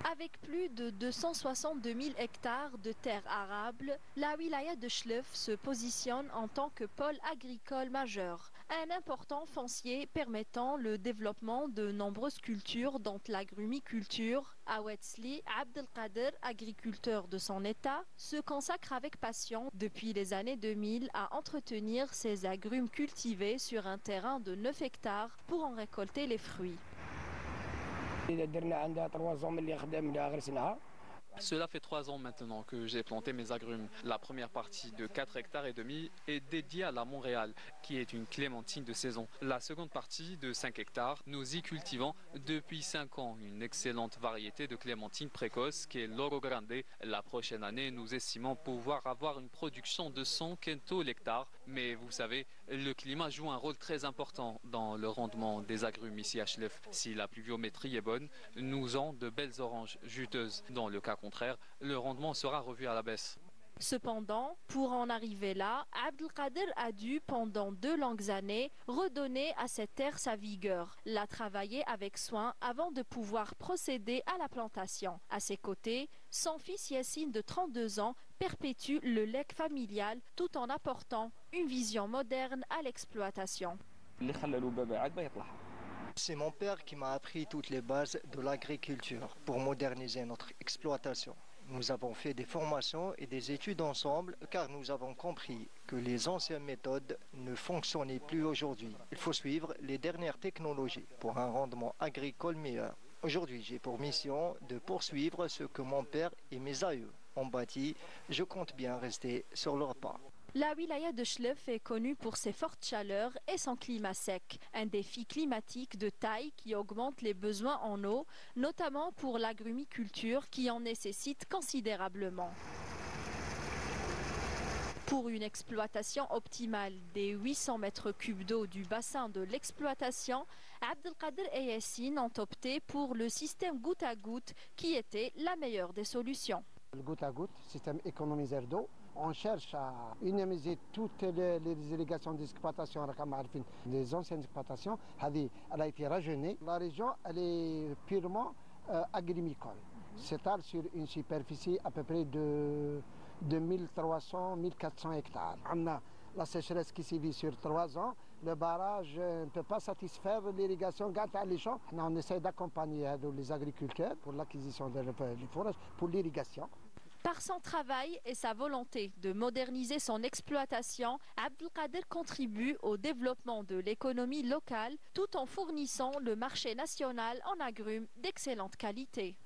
Avec plus de 262 000 hectares de terres arables, la wilaya de Chlef se positionne en tant que pôle agricole majeur. Un important foncier permettant le développement de nombreuses cultures, dont l'agrumiculture. Awetzli Abdelkader, agriculteur de son état, se consacre avec passion depuis les années 2000 à entretenir ses agrumes cultivés sur un terrain de 9 hectares pour en récolter les fruits. Cela fait 3 ans maintenant que j'ai planté mes agrumes. La première partie de 4 hectares et demi est dédiée à la Montréal, qui est une clémentine de saison. La seconde partie de 5 hectares, nous y cultivons depuis 5 ans une excellente variété de clémentine précoce qui est l'Oro Grande. La prochaine année, nous estimons pouvoir avoir une production de 100 quintaux l'hectare. Mais vous savez, le climat joue un rôle très important dans le rendement des agrumes ici à Chlef. Si la pluviométrie est bonne, nous avons de belles oranges juteuses. Dans le cas contraire, le rendement sera revu à la baisse. Cependant, pour en arriver là, Abdelkader a dû, pendant 2 longues années, redonner à cette terre sa vigueur, la travailler avec soin avant de pouvoir procéder à la plantation. À ses côtés, son fils Yassine de 32 ans perpétue le legs familial tout en apportant une vision moderne à l'exploitation. C'est mon père qui m'a appris toutes les bases de l'agriculture pour moderniser notre exploitation. Nous avons fait des formations et des études ensemble car nous avons compris que les anciennes méthodes ne fonctionnaient plus aujourd'hui. Il faut suivre les dernières technologies pour un rendement agricole meilleur. Aujourd'hui, j'ai pour mission de poursuivre ce que mon père et mes aïeux ont bâti. Je compte bien rester sur leur pas. La wilaya de Chlef est connue pour ses fortes chaleurs et son climat sec, un défi climatique de taille qui augmente les besoins en eau, notamment pour l'agrumiculture qui en nécessite considérablement. Pour une exploitation optimale des 800 mètres cubes d'eau du bassin de l'exploitation, Abdelkader et Yassine ont opté pour le système goutte à goutte qui était la meilleure des solutions. Le goutte à goutte, système économiseur d'eau. On cherche à unimiser toutes les irrigations d'exploitation, les anciennes exploitations. Elle a été rajeunée. La région, elle est purement agricole. S'étale sur une superficie à peu près de 1300-1400 hectares. On a la sécheresse qui sévit sur 3 ans. Le barrage ne peut pas satisfaire l'irrigation. On essaie d'accompagner les agriculteurs pour l'acquisition des forages, pour l'irrigation. Par son travail et sa volonté de moderniser son exploitation, Abdelkader contribue au développement de l'économie locale tout en fournissant le marché national en agrumes d'excellente qualité.